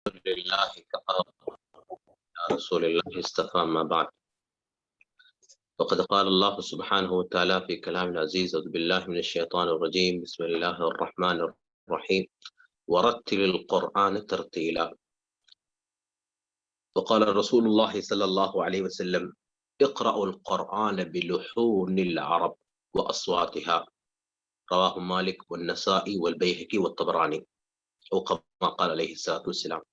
لله كفى رسول الله اصطفى ما بعد. وقد قال الله سبحانه وتعالى في كلام العزيز: أعوذ بالله من الشيطان الرجيم، بسم الله الرحمن الرحيم، ورتل القرآن ترتيلا. وقال رسول الله صلى الله عليه وسلم: اقرأوا القرآن بلحون العرب وأصواتها. رواه مالك والنسائي والبيهقي والطبراني، أو كما قال عليه الصلاة والسلام.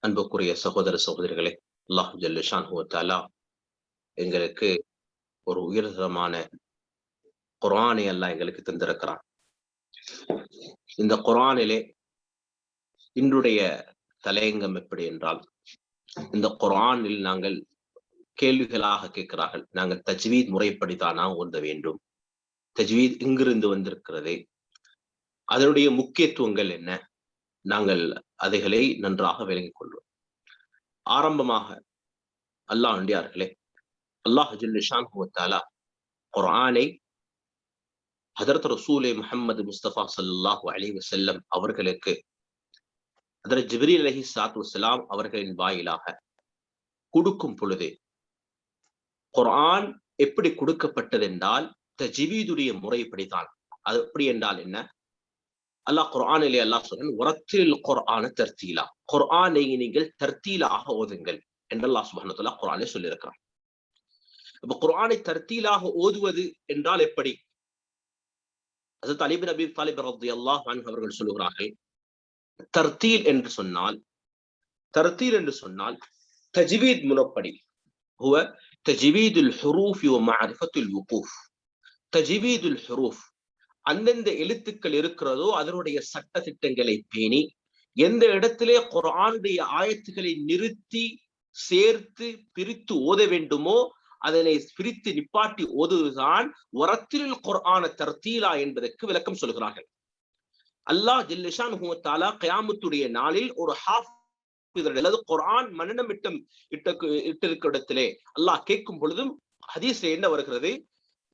அன்புக்குரிய சகோதர சகோதரிகளே, அல்லாஹ் ஜல்ல ஷான்ஹு வ தஆலா எங்களுக்கு ஒரு உயர்தரமான குர்ஆனை அல்லாஹ் எங்களுக்கு தந்திருக்கிறான். இந்த குர்ஆனிலே இன்றைய தலையங்கம் எப்படி என்றால், இந்த குர்ஆனில் நாங்கள் கேள்விகளாக கேட்கிறார்கள், நாங்கள் தஜ்வீத் முறைப்படித்தானா ஓத வேண்டும், தஜ்வீத் எங்கிருந்து வந்திருக்கிறது, அதனுடைய முக்கியத்துவங்கள் என்ன, நாங்கள் அதைகளை நன்றாக விளங்கிக் கொள்வோம். ஆரம்பமாக அல்லாஹ் அண்டியார்களே, அல்லாஹ் ஜல்ல ஷான்ஹு வ தஆலா குர்ஆனை ஹதரத் ரசூலே முஹம்மது முஸ்தபா ஸல்லல்லாஹு அலைஹி வஸல்லம் அவர்களுக்கு ஹதரத் ஜிப்ரீல் அலைஹிஸ்ஸலாத்து வஸ்ஸலாம் அவர்களின் வாயிலாக கொடுக்கும் பொழுது, குர்ஆன் எப்படி கொடுக்கப்பட்டது என்றால் தஜ்வீதுடைய முறைப்படிதான். அது எப்படி என்றால் என்ன? அல்லாஹ் குர்ஆனிலே அல்லாஹ் சொல்றான், வரத்தில் குர்ஆன தர்தீலா, குர்ஆனை நீங்கள் தர்தீலாக ஓதுங்கள் என்று அல்லாஹ் சுப்ஹானஹு வ தஆலா குர்ஆனிலே சொல்லியிருக்கிறார். அப்ப குர்ஆனை தர்தீலாக ஓதுவது என்றால் எப்படி? ஹஜ்ரத் அலி இப்னு அபீ தாலிப் ரலியல்லாஹு அன்ஹு அவர்கள் சொல்கிறார்கள், தர்தீல் என்று சொன்னால் தஜ்வீத் முறைப்படி, ஹுவ தஜ்வீதுல் ஹுரூஃப் வ மஅரிஃபத்துல் வுகூஃப். தஜ்வீதுல் ஹுரூஃப், அந்தந்த எழுத்துக்கள் இருக்கிறதோ அதனுடைய சட்ட திட்டங்களை பேணி, எந்த இடத்திலே குர்ஆனுடைய ஆயத்துக்களை நிறுத்தி சேர்த்து பிரித்து ஓத வேண்டுமோ அதனை பிரித்து நிப்பாட்டி ஓதுவதுதான் வரத்தில் குர்ஆன தர்தீலா என்பதற்கு விளக்கம் சொல்கிறார்கள். அல்லாஹ் ஜல்ல ஷான்ஹு வ தஆலா கியாமத்துடைய நாளில் ஒரு ஹாஃபிஸ் அல்லது குர்ஆன் மனனம் இட்டிருக்கிற இடத்திலே அல்லாஹ் கேட்கும் பொழுதும் ஹதீஸ்ல என்ன வருகிறது?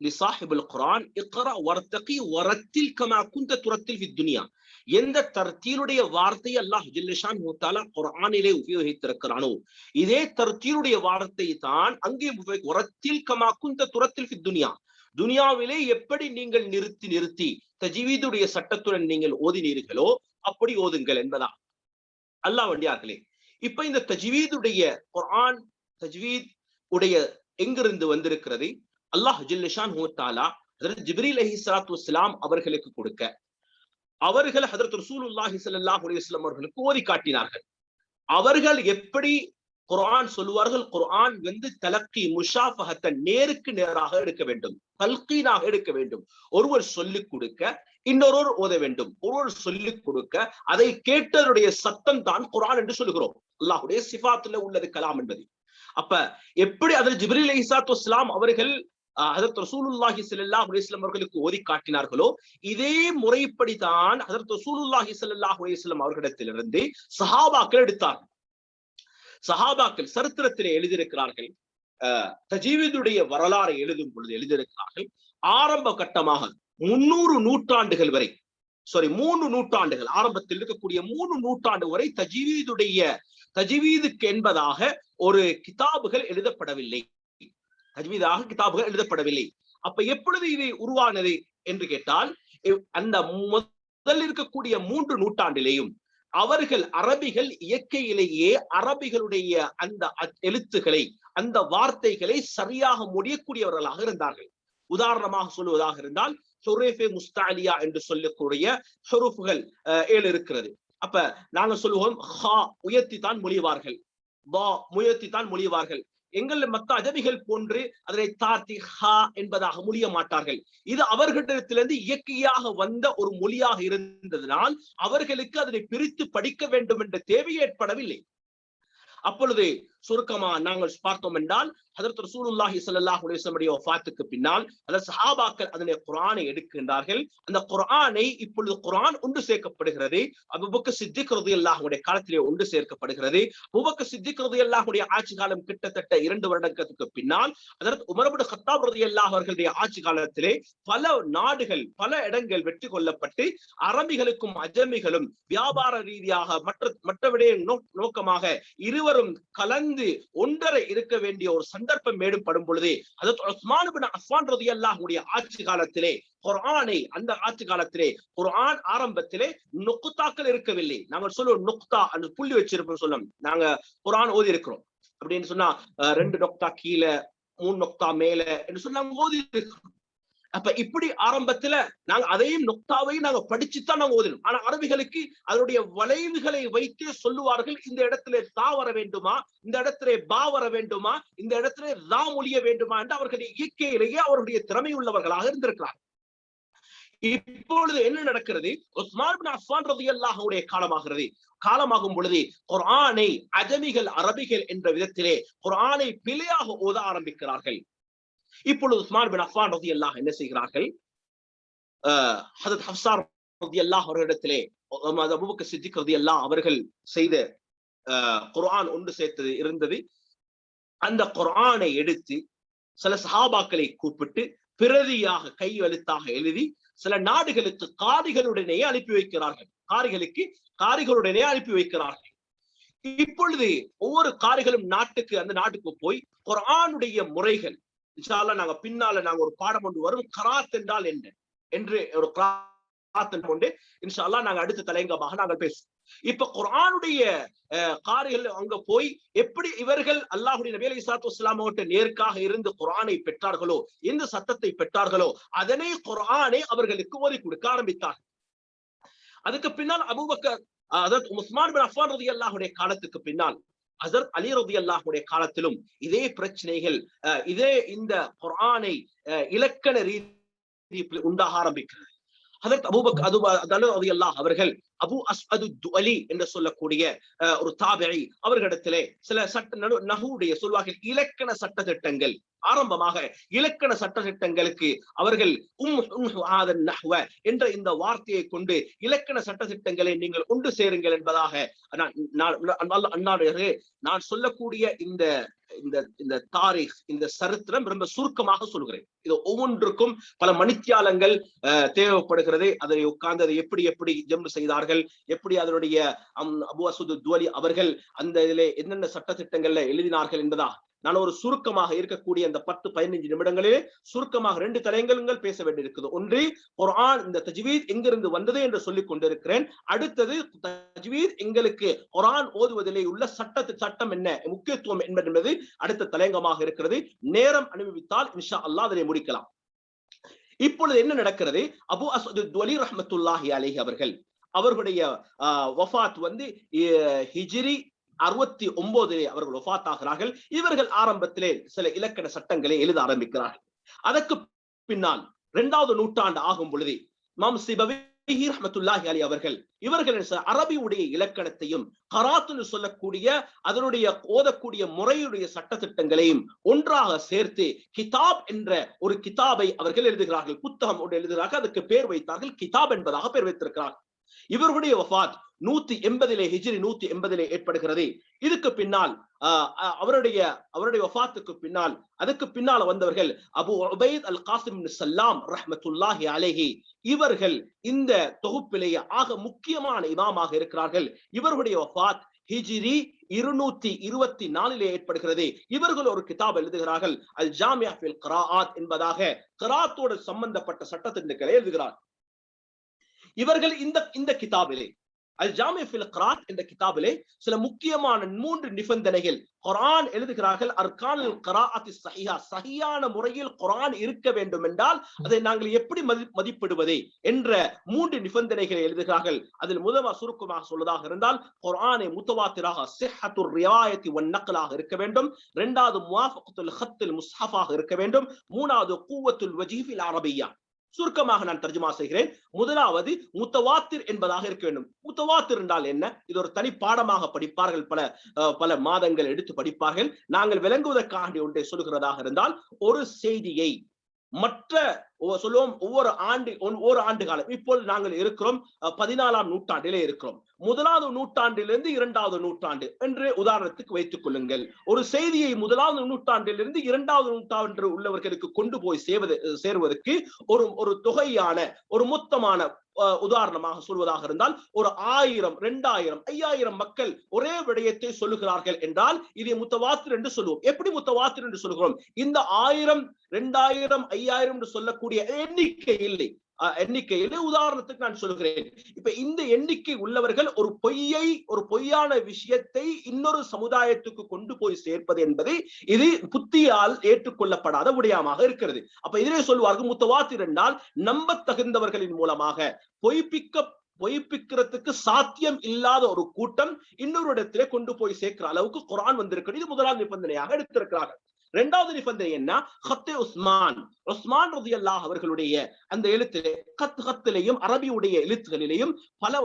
லிசாஹிபுல் குர்ஆன் இக்ரா வர்தகி வரத்தில் கமா குன்த துரத்தில் ஃபித் துன்யா. எந்த தர்தீலுடைய வார்த்தை அல்லாஹ் ஜல்ல ஷான்ஹு வ தஆலா குர்ஆனிலே உபயோகித்திருக்கிறானோ இதே தர்தீலுடைய வார்த்தை தான் அங்கே வரத்தில் கமா குன்த துரத்தில் ஃபித் துன்யா. துனியாவிலே எப்படி நீங்கள் நிறுத்தி தஜ்வீதுடைய சட்டத்துடன் நீங்கள் ஓதினீர்களோ அப்படி ஓதுங்கள் என்பதா. அல்லாஹ் வண்டியார்களே, இப்ப இந்த தஜ்வீதுடைய குர்ஆன் தஜ்வீத் உடைய எங்கிருந்து வந்திருக்கிறது? அல்லாஹ் ஜல்ல ஷான்ஹு வ தஆலா ஹஜ்ரத் ஜிப்ரீல் அலைஹிஸ்ஸலாத்து வஸ்ஸலாம் அவர்களுக்கு கொடுக்க, அவர்கள் ஹஜ்ரத் ரசூலுல்லாஹி ஸல்லல்லாஹு அலைஹி வஸல்லம் அவர்களுக்கு ஓதி காட்டினார்கள். அவர்கள் எப்படி குர்ஆன் சொல்லுவார்கள்? குர்ஆன் தலக்கி முஷாஃபஹத்தன், நேருக்கு நேராக எடுக்க வேண்டும், தல்கீனாக எடுக்க வேண்டும். ஒருவர் சொல்லிக் கொடுக்க இன்னொருவர் ஓத வேண்டும், ஒருவர் சொல்லிக் கொடுக்க அதை கேட்டவருடைய சத்தம் தான் குர்ஆன் என்று சொல்லுகிறோம். அல்லாஹ்வுடைய சிஃபாத்துல உள்ளது கலாம் என்பது. அப்ப எப்படி அதில் ஜிப்ரீல் அலைஹிஸ்ஸலாத்து வஸ்ஸலாம் அவர்கள் ஹஜ்ரத் ரசூலுல்லாஹி ஸல்லல்லாஹு அலைஹி வஸல்லம் அவர்களுக்கு ஓதி காட்டினார்களோ இதே முறைப்படிதான் ஹஜ்ரத் ரசூலுல்லாஹி ஸல்லல்லாஹு அலைஹி வஸல்லம் அவர்களிடத்திலிருந்து சஹாபாக்கள் எடுத்தார்கள். சஹாபாக்கள் சரித்திரத்திலே எழுதியிருக்கிறார்கள், தஜ்வீதுடைய வரலாறை எழுதும் பொழுது எழுதியிருக்கிறார்கள், ஆரம்ப கட்டமாக 300 நூற்றாண்டுகள் வரை, 3 நூற்றாண்டுகள், ஆரம்பத்தில் இருக்கக்கூடிய 3 நூற்றாண்டு வரை தஜ்வீதுக்கு என்பதாக ஒரு கிதாபுகள் எழுதப்படவில்லை. தஜ்வீதாக கிதாபுகள் எழுதப்படவில்லை. அப்ப எப்பொழுது இது உருவானது என்று கேட்டால், அந்த முதல் இருக்கக்கூடிய 3 நூற்றாண்டிலேயும் அவர்கள் அரபிகள் இயற்கையிலேயே அரபிகளுடைய அந்த எழுத்துக்களை அந்த வார்த்தைகளை சரியாக முடியக்கூடியவர்களாக இருந்தார்கள். உதாரணமாக சொல்லுவதாக இருந்தால் ஹுரூஃபே முஸ்தஅலியா என்று சொல்லக்கூடிய ஹுரூஃப்கள் 7 இருக்கிறது. அப்ப நாங்க சொல்லுவோம் ஹா உயர்த்தி தான் மொழிவார்கள், பா முயர்த்தி தான் மொழிவார்கள். எங்கள் மத்த அஜமிகள் போன்று அதனை தார்த்தி ஹா என்பதாக மொழிய மாட்டார்கள். இது அவர்களிடத்திலிருந்து இயற்கையாக வந்த ஒரு மொழியாக இருந்ததனால் அவர்களுக்கு அதனை பிரித்து படிக்க வேண்டும் என்ற தேவை ஏற்படவில்லை. அப்பொழுது சுருக்கமா நாங்கள் பார்த்தோம் என்றால் ஹஜ்ரத் ரசூலுல்லாஹி ஸல்லல்லாஹு அலைஹி வஸல்லம் வஃபாத்துக்கு பின்னால் அந்த சஹாபாக்கள் அதனை குர்ஆனை எடுக்கின்றார்கள். அந்த குர்ஆனை இப்பொழுது குர்ஆன் ஒன்று சேர்க்கப்படுகிறது. அபூபக்கர் சித்திக் ரலியல்லாஹு அன்ஹுடைய காலத்திலே ஒன்று சேர்க்கப்படுகிறது. அபூபக்கர் சித்திக் ரலியல்லாஹு அன்ஹுடைய ஆட்சி காலம் கிட்டத்தட்ட 2 வருடங்களுக்கு பின்னால் ஹஜ்ரத் உமர் இப்னு கத்தாப் ரலியல்லாஹு அவர்களுடைய ஆட்சி காலத்திலே பல நாடுகள் பல இடங்கள் வெற்றி கொள்ளப்பட்டு அரபிகளுக்கும் அஜமிகளும் வியாபார ரீதியாக மற்ற விடய நோக்கமாக இருவரும் கலந்து ஒன்றரை இருக்க வேண்டிய ஒரு சந்தர்ப்பம் ஏற்படும் பொழுது ஹஜ்ரத் உஸ்மான் இப்னு அஃபான் ரலியல்லாஹு அன்ஹுடைய ஆட்சி காலத்திலே குர்ஆனை அந்த ஆட்சி காலத்திலே குர்ஆன் ஆரம்பத்திலே நுக்தாக்கள் இருக்கவில்லை. நாங்கள் சொல்லுவோம் நுக்தா அந்த புள்ளி வச்சிருப்போம் சொல்லும். நாங்க குர்ஆன் ஓதி இருக்கிறோம் அப்படின்னு சொன்னா 2 நுக்தா கீழே 3 நுக்தா மேல என்று சொன்னா ஓதி இருக்கிறோம். அப்ப இப்படி ஆரம்பத்துல நாங்க அதையும் நுக்தாவையும் நாங்க படிச்சுதான் நாங்க ஓதணும். ஆனா அரபிகளுக்கு அதனுடைய வளைவுகளை வைத்தே சொல்லுவார்கள், இந்த இடத்துல தா வர வேண்டுமா, இந்த இடத்துல பா வர வேண்டுமா, இந்த இடத்துல ரா மொழிய வேண்டுமா என்று அவர்களுடைய இயற்கையிலேயே அவருடைய திறமை உள்ளவர்களாக இருந்திருக்கிறார். இப்பொழுது என்ன நடக்கிறது? உஸ்மான் இப்னு அஃபான் ரலியல்லாஹு அன்ஹுடைய காலமாகிறது. காலமாகும் பொழுது குர்ஆனை அஜமிகள் அரபிகள் என்ற விதத்திலே குர்ஆனை பிழையாக ஓத ஆரம்பிக்கிறார்கள். இப்பொழுது உஸ்மான் பின் அஃபான் ரலியல்லாஹு என்ன செய்கிறார்கள்? ஹஜ்ரத் ஹஃப்ஸா ரலியல்லாஹு அவர்களிடத்திலே அபூபக்கர் சித்திக் ரலியல்லாஹு அவர்கள் செய்த குர்ஆன் ஒன்று சேர்த்தது இருந்தது. அந்த குர்ஆனை எடுத்து சில சஹாபாக்களை கூப்பிட்டு பிரதியாக கை எழுத்தாக எழுதி சில நாடுகளுக்கு காரிகளுடனே அனுப்பி வைக்கிறார்கள். காரிகளுடனே அனுப்பி வைக்கிறார்கள். இப்பொழுது ஒவ்வொரு காரிகளும் அந்த நாட்டுக்கு போய் குர்ஆனுடைய முறைகள் இன்ஷா அல்லாஹ் நாங்க பின்னால நாங்க ஒரு பாடம் ஒன்று வரும், கராத் என்றால் என்ன என்று ஒரு கொண்டு இன்ஷா அல்லாஹ் நாங்க அடுத்த தலையங்கமாக நாங்கள் பேசுவோம். இப்ப குர்ஆனுடைய காரிகள் அங்க போய் எப்படி இவர்கள் அல்லாஹ்வுடைய நபி ஸல்லல்லாஹு அலைஹி வஸல்லம் நேர்க்காக இருந்து குர்ஆனை பெற்றார்களோ, எந்த சத்தத்தை பெற்றார்களோ அதனை குர்ஆனை அவர்களுக்கு ஓதி கொடுக்க ஆரம்பித்தார்கள். அதுக்கு பின்னால் அபூபக்கர் ஹஜ்ரத் உஸ்மான் பின் அஃபான் ரலியல்லாஹு அன்ஹுடைய காலத்துக்கு பின்னால் ஹஜ்ரத் அலி ரலியல்லாஹு அன்ஹுடைய காலத்திலும் இதே பிரச்சனைகள் இதே இந்த குர்ஆனை இலக்கண ரீதியில் உண்டாக ஆரம்பிக்கிறது. ஹஜ்ரத் அபூபக்கர் ரலியல்லாஹு அவர்கள் அபு அஸ்அது துஅலி என்று சொல்லக்கூடிய ஒரு தாபிஈ அவர்களிடத்திலே சில நஹுடைய சொல்வார்கள் இலக்கண சட்ட திட்டங்கள் ஆரம்பமாக இலக்கண சட்ட திட்டங்களுக்கு அவர்கள் என்ற இந்த வார்த்தையை கொண்டு இலக்கண சட்ட திட்டங்களை நீங்கள் ஒன்று சேருங்கள் என்பதாக நான் சொல்லக்கூடிய இந்த தாரீக் இந்த சரித்திரம் ரொம்ப சுருக்கமாக சொல்கிறேன். இது ஒவ்வொன்றுக்கும் பல மணித்தியாலங்கள் தேவைப்படுகிறது. அதை உட்கார்ந்து அதை எப்படி ஜம்பு செய்தார்கள், எப்படி அதனுடைய அபு அஸ்அது துஅலி அவர்கள் அந்த இதிலே என்னென்ன சட்ட திட்டங்கள்ல எழுதினார்கள் என்பதா நான் ஒரு சுருக்கமாக இருக்கக்கூடிய அந்த 10-15 நிமிடங்களிலே சுருக்கமாக 2 தலையங்கங்கள் பேச வேண்டியிருக்குது. ஒன்று குர்ஆன் இந்த தஜ்வீத் எங்கிருந்து வந்தது என்று சொல்லிக் கொண்டிருக்கிறேன். அடுத்தது தஜ்வீத் எங்களுக்கு குர்ஆன் ஓதுவதிலே உள்ள சட்டம் என்ன, முக்கியத்துவம் என்பது அடுத்த தலையங்கமாக இருக்கிறது. நேரம் அனுபவித்தால் இன்ஷா அல்லாஹ் அதை முடிக்கலாம். இப்பொழுது என்ன நடக்கிறது? அபு அஸ்அது துஅலி ரஹ்மத்துல்லாஹி அலைஹி அவர்களுடைய வஃபாத் ஹிஜ்ரி 69 அவர்கள் வஃபாத் ஆகிறார்கள். இவர்கள் ஆரம்பத்திலே சில இலக்கண சட்டங்களை எழுத ஆரம்பிக்கிறார்கள். அதற்கு பின்னால் 2வது நூற்றாண்டு ஆகும் பொழுது இமாம் சிபவி ரஹ்மத்துல்லாஹி அலைஹி இவர்கள் அரபியுடைய இலக்கணத்தையும் கராத்துன்னு சொல்லக்கூடிய அதனுடைய ஓதக்கூடிய முறையுடைய சட்ட திட்டங்களையும் ஒன்றாக சேர்த்து கிதாப் என்ற ஒரு கிதாபை அவர்கள் எழுதுகிறார்கள். புத்தகம் ஒன்று எழுதுகிறார்கள். அதுக்கு பேர் வைத்தார்கள், கிதாப் என்பதாக பேர் வைத்திருக்கிறார்கள். இவர்களுடைய வஃபாத் 180 ஹிஜ்ரி 180 ஏற்படுகிறது. இதுக்கு பின்னால் அவருடைய வஃபாத்துக்கு பின்னால் அதுக்கு பின்னால் வந்தவர்கள் அபு உபைத் அல் காசிம் இப்னு சல்லாம் ரஹ்மத்துல்லாஹி அலைஹி இவர்கள் இந்த தொகுப்பிலேயே ஆக முக்கியமான இமாமாக இருக்கிறார்கள். இவர்களுடைய வஃபாத் ஹிஜ்ரி 224 ஏற்படுகிறது. இவர்கள் ஒரு கிதாப் எழுதுகிறார்கள், அல் ஜாமியா ஃபில் கிராஆத் என்பதாக கிராத்தோடு சம்பந்தப்பட்ட சட்டத்திட்டங்களை எழுதுகிறார். இவர்கள் இந்த கிதாபிலே அல் ஜாமி ஃபில் கிராத் என்ற கிதாபிலே சில முக்கியமான 3 நிபந்தனைகள் குர்ஆன் எழுதுகிறார்கள். அர்கானுல் கிராஅத்தி ஸஹீஹா, சஹீஹான முறையில் குர்ஆன் இருக்க வேண்டும் என்றால் அதை நாங்கள் எப்படி மதிப்பிடுவது என்ற 3 நிபந்தனைகளை எழுதுகிறார்கள். அதில் முதலாக சுருக்கமாக சொல்வதாக இருந்தால் குர்ஆனை முத்தவாத்திராக ஸிஹ்ஹத்துர் ரிவாயத்தி வன் நக்லாக இருக்க வேண்டும். 2வது முவாஃபகத்துல் ஹத்தில் முஸ்ஹஃபாக இருக்க வேண்டும். 3வது குவத்துல் வஜீஹ் ஃபில் அரபிய்யா, சுருக்கமாக நான் தர்ஜுமா செய்கிறேன். முதலாவது முத்தவாத்திர் என்பதாக இருக்க வேண்டும். முத்தவாத்திர் என்றால் என்ன? இது ஒரு தனி பாடமாக படிப்பார்கள், பல மாதங்கள் எடுத்து படிப்பார்கள். நாங்கள் விளங்குவதற்காக ஒன்றை சொல்கிறதாக இருந்தால், ஒரு செய்தியை மற்ற சொல்லுவோம் ஒவ்வொரு ஆண்டு காலம், இப்போது நாங்கள் இருக்கிறோம் 14ஆம் நூற்றாண்டிலே இருக்கிறோம். 1வது நூற்றாண்டிலிருந்து 2வது நூற்றாண்டு என்று உதாரணத்துக்கு வைத்துக் கொள்ளுங்கள். ஒரு செய்தியை 1வது நூற்றாண்டிலிருந்து 2வது நூற்றாண்டு உள்ளவர்களுக்கு கொண்டு போய் சேருவதற்கு ஒரு தொகையான ஒரு மொத்தமான உதாரணமாக சொல்வதாக இருந்தால், ஒரு 1000, 2000, 5000 மக்கள் ஒரே விடயத்தை சொல்லுகிறார்கள் என்றால் இதை முத்தவாத்திர் என்று சொல்லுவோம். எப்படி முத்தவாத்திர் என்று சொல்கிறோம்? இந்த 1000, 2000, 5000 என்று சொல்லக்கூடிய எண்ணிக்கையில் உதாரணத்துக்கு நான் சொல்கிறேன். இப்ப இந்த எண்ணிக்கை உள்ளவர்கள் ஒரு பொய்யான விஷயத்தை இன்னொரு சமுதாயத்துக்கு கொண்டு போய் சேர்ப்பது என்பது இது புத்தியால் ஏற்றுக்கொள்ளப்படாத விடயமாக இருக்கிறது. அப்ப இதிலே சொல்வார்கள் முத்தவாத்திர் என்றால் நம்ப தகுந்தவர்களின் மூலமாக பொய்ப்பிக்கிறதுக்கு சாத்தியம் இல்லாத ஒரு கூட்டம் இன்னொரு இடத்திலே கொண்டு போய் சேர்க்கிற அளவுக்கு குர்ஆன் வந்திருக்கிறது. இது முதலாவது நிபந்தனையாக எடுத்திருக்கிறார்கள். 2வது நிபந்தனை என்ன? ஹத்தே உஸ்மான் ரலியல்லாஹு அவர்களுடைய அந்த எழுத்திலே கத்திலேயும் அரபியுடைய எழுத்துகளிலேயும் பல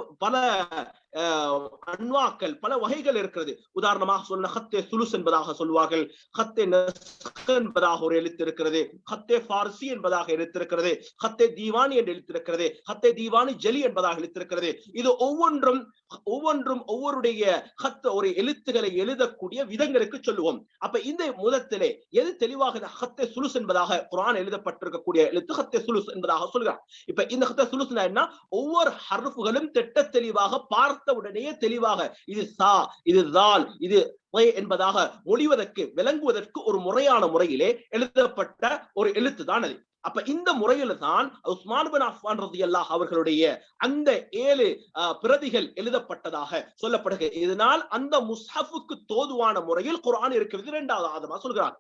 அன்வாக்கள், பல வகைகள் இருக்கிறது. உதாரணமாக சொன்ன ஹத்தே சுலுஸ் என்பதாக சொல்வார்கள், ஹத்தே நஸ்க் என்பதாக ஒரு எழுத்து இருக்கிறது, ஹத்தே ஃபார்சி என்பதாக எழுத்திருக்கிறது, ஹத்தே தீவானி என்று எழுத்திருக்கிறது, ஹத்தே தீவானி ஜலி என்பதாக எழுத்திருக்கிறது. இது ஒவ்வொன்றும் ஒவ்வொருடைய ஒரு எழுத்துக்களை எழுதக்கூடிய விதங்களுக்கு சொல்லுவோம். அப்ப இந்த முதத்திலே எது தெளிவாக ஹத்தே சுலுஸ் என்பதாக குர்ஆன் எழுதப்பட்டிருக்கக்கூடிய எழுத்து ஹத்தே சுலுஸ் என்பதாக சொல்கிறார். இப்ப இந்த ஹத்தே சுலுஸ்னா என்ன? ஒவ்வொரு ஹர்ஃப்களும் திட்ட தெளிவாக பார்த்த உடனே தெளிவாக இது சா, இது தால், இது என்பதாக மொழிவதற்கு விளங்குவதற்கு ஒரு முறையான முறையிலே எழுதப்பட்ட ஒரு எழுத்து தான் அது. அப்ப இந்த முறையில தான் உஸ்மான் பின் அஃபான் ரலியல்லாஹு அவர்களுடைய அந்த 7 பிரதிகள் எழுதப்பட்டதாக சொல்லப்படுகிறது. இதனால் அந்த முஸ்ஹஃபுக்கு தோதுவான முறையில் குர்ஆன் இருக்கிறது. 2வது ஆதமா சொல்கிறார்.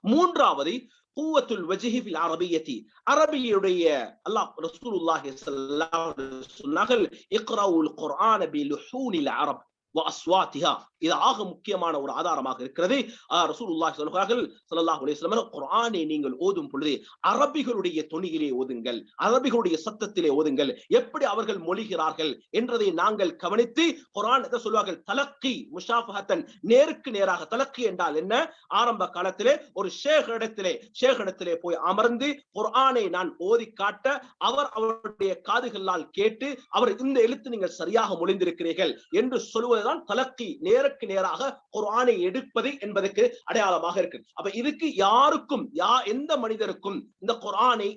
3வது குவத்துல் வஜ்ஹி ஃபில் அரபிய்யதி, அரபியுடைய அல்லாஹ் ரசூலுல்லாஹி ஸல்லல்லாஹு அலைஹி வஸல்லம் சொன்னார்கள், இக்ரவுல் குர்ஆன பிலுஹூனில் அரப் வஅஸ்வாத்திஹா. இது ஆக முக்கியமான ஒரு ஆதாரமாக இருக்கிறது. ரசூலுல்லாஹி ஸல்லல்லாஹு அலைஹி வஸல்லம் குர்ஆனை நீங்கள் ஓதும் பொழுது அரபிகளுடைய தொனியிலே ஓதுங்கள், அரபிகளுடைய சத்தத்திலே ஓதுங்கள். எப்படி அவர்கள் மொழிகிறார்கள் என்றதை நாங்கள் கவனித்து குர்ஆன் என்ன சொல்வார்கள்? தலக்கி முஷாஃபஹத்தன், நேருக்கு நேராக. தலக்கி என்றால் என்ன? ஆரம்ப காலத்திலே ஒரு ஷேக் இடத்திலே போய் அமர்ந்து குர்ஆனை நான் ஓதி காட்ட அவருடைய காதுகளால் கேட்டு அவர் இந்த எழுத்து நீங்கள் சரியாக மொழிந்திருக்கிறீர்கள் என்று சொல்வதுதான் தலக்கி, நேருக்கு நேராக குர்ஆனை எடுப்பது என்பதற்கு அடையாளமாக இருக்கு. அப்ப இதுக்கு யாருக்கும் எந்த மனிதருக்கும் இந்த குர்ஆனை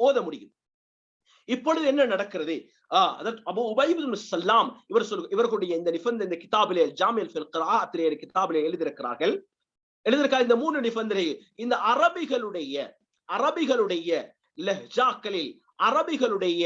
ஓத முடியும். இப்பொழுது என்ன நடக்கிறது? அபூ உபை இப்னு ஸல்லாம் இவர்களுடைய இந்த கிதாபிலே ஜாமில் ஃபில் கிராஅத்திலே கிதாபிலே எழுதியிருக்கிறார்கள். இந்த 3 நிபந்தனை இந்த அரபிகளுடைய லஹ்ஜாக்களில், அரபிகளுடைய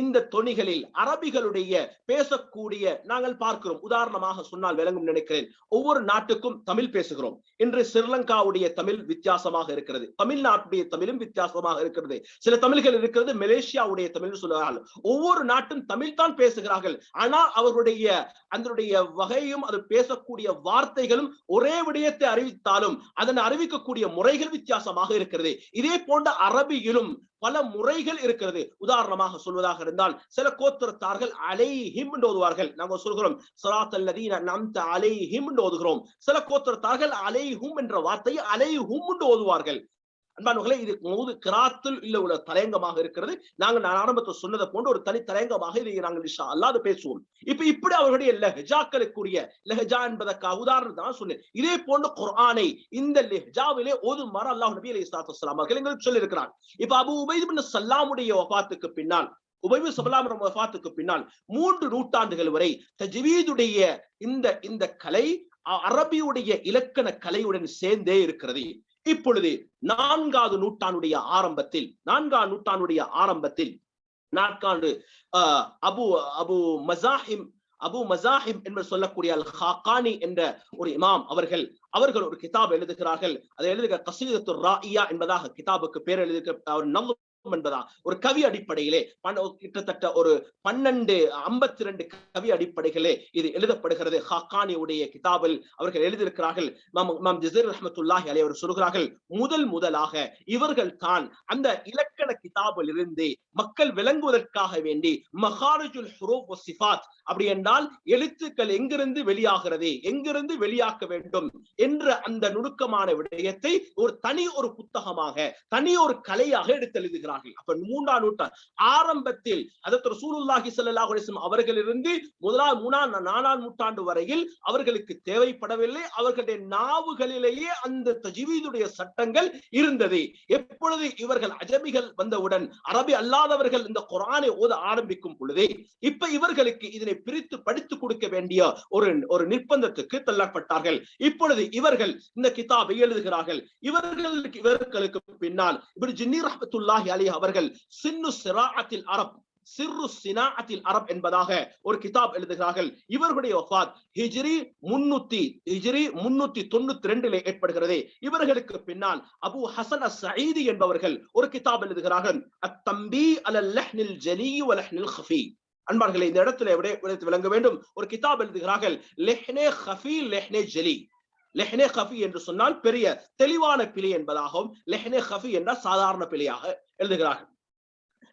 இந்த தொனிகளில், அரபிகளுடைய பேசக்கூடிய நாங்கள் பார்க்கிறோம். உதாரணமாக சொன்னால் விளங்கும் நினைக்கிறேன். ஒவ்வொரு நாட்டுக்கும் தமிழ் பேசுகிறோம். இன்று ஸ்ரீலங்காவுடைய தமிழ் வித்தியாசமாக இருக்கிறது, தமிழ்நாட்டுடைய தமிழும் வித்தியாசமாக இருக்கிறது. சில தமிழ்கள் இருக்கிறது மலேசியாவுடைய தமிழ் சொல்லுவார்கள். ஒவ்வொரு நாட்டும் தமிழ் தான் பேசுகிறார்கள். ஆனால் அவர்களுடைய அதனுடைய வகையும் அது பேசக்கூடிய வார்த்தைகளும் ஒரே விடயத்தை அறிவித்தாலும் அதனை அறிவிக்கக்கூடிய முறைகள் வித்தியாசமாக இருக்கிறது. இதே போன்ற அரபியிலும் பல முறைகள் இருக்கிறது. உதாரணமாக சொல்வதாக இருந்தால் சில கோத்திரத்தார்கள் அலைஹிம் என்று ஓதுவார்கள். நாங்கள் சொல்கிறோம் ஸிராத்தல் லதீன அன்அம்த அலைஹிம் என்று ஓதுகிறோம். சில கோத்திரத்தார்கள் அலைஹும் என்ற வார்த்தையை அலைஹும் என்று ஓதுவார்கள். அன்பானவர்களே, இது கிராத்தில் உள்ள தலையங்கமாக இருக்கிறது. நான் ஆரம்பத்தில் சொன்னதை போன்ற ஒரு தனி தலையங்கமாக இதை நாங்கள் இன்ஷா அல்லாஹ் பேசுவோம். இப்படி அவர்களுடைய லஹ்ஜாக்களுக்குரிய லஹ்ஜா என்பதற்காக உதாரணம் தான் சொன்னேன். இதே போன்ற குர்ஆனை இந்த லஹ்ஜாவிலே ஓதுமாறு அல்லாஹ் நபி அலைஹிஸ்ஸலாத்து வஸ்ஸலாம் அவர்கள் எங்களுக்கு சொல்லி இருக்கிறார். இப்ப அபூ உபை இப்னு ஸல்லாமுடைய வஃபாத்துக்கு பின்னால், உபை இப்னு ஸல்லாம் வஃபாத்துக்கு பின்னால் 3 நூற்றாண்டுகள் வரை தஜ்வீதுடைய இந்த கலை அரபியுடைய இலக்கண கலையுடன் சேர்ந்தே இருக்கிறது. இப்பொழுது 4வது நூற்றாண்டுடைய ஆரம்பத்தில் நாட்காண்டு அபு மஸாஹிம் என்று சொல்லக்கூடிய அல் ஹாகானி என்ற ஒரு இமாம் அவர்கள் ஒரு கிதாப் எழுதுகிறார்கள். அதை எழுதுகிற கஸீதத்துர் ராஇயா என்பதாக கிதாபுக்கு பேர் எழுதுகிற என்பதா ஒரு கவி அடிப்படையிலே கிட்டத்தட்ட ஒரு 52 கவி அடிப்படைகளே இது எழுதப்படுகிறது. ஹாக்கானியுடைய கிதாபில் அவர்கள் எழுதியிருக்கிறார்கள். இமாம் ஜஸீர் ரஹ்மத்துல்லாஹி அலைஹி அவர் சொல்கிறார்கள், முதலாக இவர்கள் தான் அந்த இலக்கண கிதாபில் இருந்து மக்கள் விளங்குவதற்காக வேண்டி மகாரிஜுல் ஹுரூஃப் வ ஸிஃபாத், அப்படி என்றால் எழுத்துக்கள் எங்கிருந்து வெளியாகிறது, எங்கிருந்து வெளியாக்க வேண்டும் என்ற அந்த நுணுக்கமான விடயத்தை ஒரு புத்தகமாக, தனி ஒரு கலையாக எடுத்து எழுதுகிறார்கள். அப்ப 3ஆம் நூற்றாண்டு ஆரம்பத்தில் ஹஜ்ரத் ரசூலுல்லாஹி ஸல்லல்லாஹு அலைஹி வஸல்லம் அவர்களிலிருந்து 4ஆம் நூற்றாண்டு வரையில் அவர்களுக்கு தேவைப்படவில்லை. அவர்களுடைய நாவுகளிலேயே அந்த தஜ்வீதுடைய சட்டங்கள் இருந்தது. எப்பொழுது இவர்கள் அஜமிகள் வந்தவுடன் அரபி அல்லாதவர்கள் இந்த குர்ஆனை ஓத ஆரம்பிக்கும் பொழுது இப்ப இவர்களுக்கு இதனை பிரித்து படித்துக் கொடுக்க வேண்டிய ஒரு நிர்பந்தத்துக்கு தள்ளப்பட்டார்கள். இப்பொழுது இவர்கள் இந்த கிதாபை எழுதுகிறார்கள். இவர்களுக்கு பின்னால் இப்னு ஜின்னி ரஹ்மத்துல்லாஹி அலைஹி அவர்கள் சின்னு ஸிராஅத்தில் அரப் என்பதாக ஒரு கிதாப் எழுதுகிறார்கள். இவர்களுடைய வஃபாத் ஹிஜ்ரி 392 ஏற்படுகிறது. இவர்களுக்கு பின்னால் அபு ஹசன் அஸ்-ஸஈதி என்பவர்கள் ஒரு கிதாப் எழுதுகிறார்கள், அத்-தம்பீ அலல் லஹ்னில் ஜலீ வ லஹ்னில் கஃபீ. அன்பார்களே, இந்த இடத்துல விளங்க வேண்டும், ஒரு கிதாப் எழுதுகிறார்கள், லஹ்னே கஃபீ லஹ்னே ஜலீ. லஹ்னே கஃபீ என்று சொன்னால் பெரிய தெளிவான பிழை என்பதாகவும், லஹ்னே கஃபீ என்றால் சாதாரண பிழையாக எழுதுகிறார்கள்.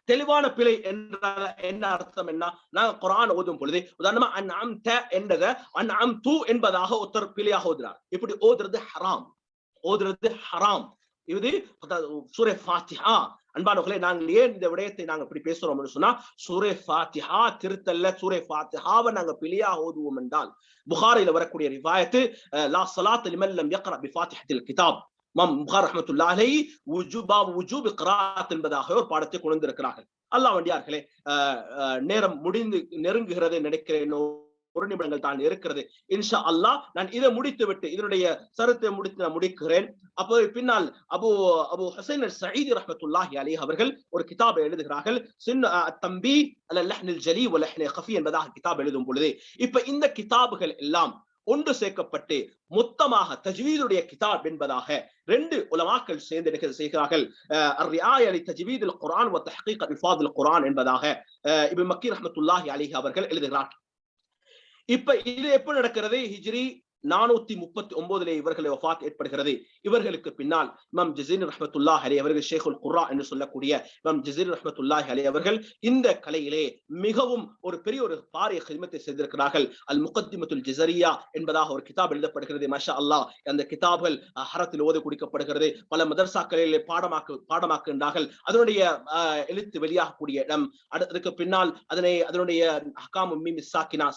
தெளிவான பிழை என்றால் என்ன அர்த்தம்? என்ன, நான் குர்ஆன் ஓதும் பொழுது உதாரணமா அன்அம்த என்றத அன்அம்து என்பதாக ஒருத்தர் பிழையாக ஓதுறார். இப்படி ஓதுறது ஹராம். இது சூரா ஃபாத்திஹா. அன்பானவர்களே, நாங்கள் ஏன் இந்த விடயத்தை நாங்கள் இப்படி பேசுறோம்னு சொன்னா, சூரா ஃபாத்திஹா திருத்தல்ல, சூரா ஃபாத்திஹாவை நாங்கள் பிழையாக ஓதுவோம் என்றால், புகாரில வரக்கூடிய ரிவாயத்து, லா ஸலாத் லிமன் லம் யக்ரா பிஃபாத்திஹத்தில் கிதாப், இமாம் புகாரி ரஹ்மத்துல்லாஹி அலைஹி வுஜூப் கிராஅத் என்பதாக ஒரு பாடத்தை கொண்டு வந்திருக்கிறார்கள். அல்லாஹ் வண்டியார்களே, நேரம் முடிந்து நெருங்குகிறது நினைக்கிறேன். ஒரு நிமிடங்கள் தான் இருக்கிறது. இன்ஷா அல்லாஹ் நான் இதை முடித்துவிட்டு இதனுடைய சரத்தை நான் முடிக்கிறேன். அப்போ பின்னால் அபு ஹுசைன் அஸ்-ஸஈதி ரஹ்மத்துல்லாஹி அலைஹி அவர்கள் ஒரு கிதாபை எழுதுகிறார்கள், தம்பி அலல் லஹ்னில் ஜலீ வ லஹ்னி கஃபீ என்பதாக கிதாப் எழுதும் பொழுது இப்ப இந்த கிதாபுகள் எல்லாம் ஒன்று சேர்க்கப்பட்டு மொத்தமாக தஜ்வீதுடைய கிதாப் என்பதாக 2 உலமாக்கள் சேர்ந்து செய்கிறார்கள். அர்-ரிஆயா லி தஜ்வீதில் குர்ஆன் வ தஹ்கீக் அல்ஃபாதில் குர்ஆன் என்பதாக இப்னு மக்கி ரஹ்மத்துல்லாஹி அலைஹி அவர்கள் எழுதுகிறார்கள். இப்ப இது எப்ப நடக்கிறது? ஹிஜ்ரி 439 இவர்களை வஃபாத் ஏற்படுகிறது. இவர்களுக்கு பின்னால் இமாம் ஜஸீர் ரஹ்மத்துல்லாஹி அலைஹி அவர்கள் ஷேகுல் குர்ரா என்று சொல்லக்கூடிய இமாம் ஜஸீர் ரஹ்மத்துல்லாஹி அலைஹி அவர்கள் இந்த கலையிலே மிகவும் ஒரு பெரிய ஒரு பாரிய ஹிதமத்தை செய்திருக்கிறார்கள். அல் முகத்திமத்துல் ஜஸரியா என்பதாக ஒரு கிதாப் எழுதப்படுகிறது. மாஷா அல்லாஹ், அந்த கிதாபுகள் ஹரத்தில் ஓதி குடிக்கப்படுகிறது. பல மதரசாக்களிலே பாடமாக்குகின்றார்கள். அதனுடைய எழுத்து வெளியாகக்கூடிய இடம், அதுக்கு பின்னால் அதனுடைய அஹ்காம் மீம் சாக்கினா,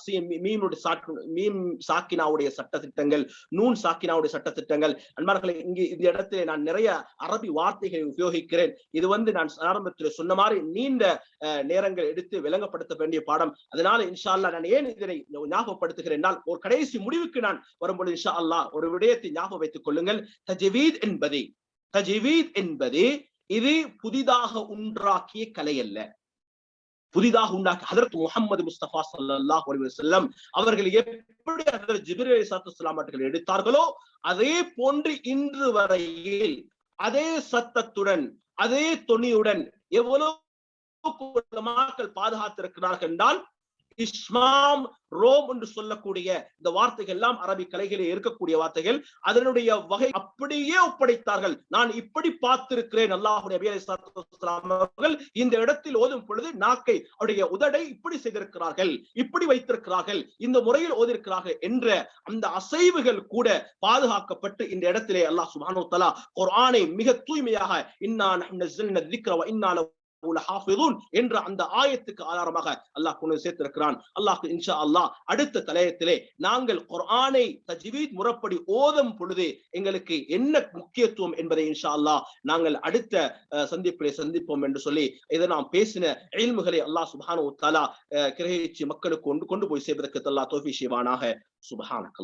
மீம் சாக்கினாவுடைய சட்ட திட்டங்கள், நூன் சாக்கினாவுடைய சட்ட திட்டங்கள். அன்பார்களே, இங்கே இந்த இடத்துல நான் நிறைய அரபி வார்த்தைகளை உபயோகிக்கிறேன். இது நான் ஆரம்பத்தில் சொன்ன மாதிரி நீண்ட நேரங்கள் எடுத்து விளங்கப்படுத்த வேண்டிய பாடம். அதனால இன்ஷா அல்லாஹ் நான் ஏன் இதனை ஞாபகப்படுத்துகிறேன், ஒரு கடைசி முடிவுக்கு நான் வரும்பொழுது இன்ஷா அல்லாஹ் ஒரு விடயத்தை ஞாபகம் வைத்துக் கொள்ளுங்கள். தஜ்வீத் என்பது இது புதிதாக உண்டாக்கிய கலை அல்ல. புதிதாக உண்டாக்கி ஹஜ்ரத் முஹம்மது முஸ்தபா ஸல்லல்லாஹு அலைஹி வஸல்லம் அவர்கள் எப்படி ஹஜ்ரத் ஜிப்ரீல் அலைஹிஸ்ஸலாம் அவர்கள் எடுத்தார்களோ அதே போன்று இன்று வரையில் அதே சத்தத்துடன் அதே தொனியுடன் எவ்வளவு மக்கள் பாதுகாத்திருக்கிறார்கள் என்றால், இஸ்மாம் ரோம் என்று சொல்லக்கூடிய இந்த வார்த்தைகள் எல்லாம் அரபி கலைகளில் இருக்கக்கூடிய வார்த்தைகள், அதனுடைய வகை அப்படியே ஒப்படைத்தார்கள். நான் இப்படி பார்த்திருக்கிறேன். அல்லாஹ்வுடைய நபி ஸல்லல்லாஹு அலைஹி வஸல்லம் அவர்கள் இந்த இடத்தில் ஓதும் பொழுது நாக்கை, அவருடைய உதடை இப்படி செய்திருக்கிறார்கள், இப்படி வைத்திருக்கிறார்கள், இந்த முறையில் ஓதிருக்கிறார்கள் என்ற அந்த அசைவுகள் கூட பாதுகாக்கப்பட்டு இந்த இடத்திலே அல்லாஹ் சுப்ஹானஹு வ தஆலா குர்ஆனை மிக தூய்மையாக இன்னா நஹ்னு நஸல்னா ذிக்ர வ இன்னா என்ற அந்த ஆயத்துக்கு ஆதாரமாக அல்லாஹ் கொண்டு சேர்த்திருக்கிறான். அல்லாஹ் இன்ஷா அல்லாஹ் அடுத்த தலையத்திலே நாங்கள் குர்ஆனை தஜ்வீத் முறைப்படி ஓதும் பொழுது எங்களுக்கு என்ன முக்கியத்துவம் என்பதை இன்ஷா அல்லாஹ் நாங்கள் அடுத்த சந்திப்பிலே சந்திப்போம் என்று சொல்லி இதை நாம் பேசின இல்முகளை அல்லாஹ் சுப்ஹானஹு வ தஆலா கிரகிச்சு மக்களுக்கு கொண்டு போய் சேர்ப்பதற்கு அல்லாஹ் தௌஃபீக் செய்வானாக. சுப்ஹானக.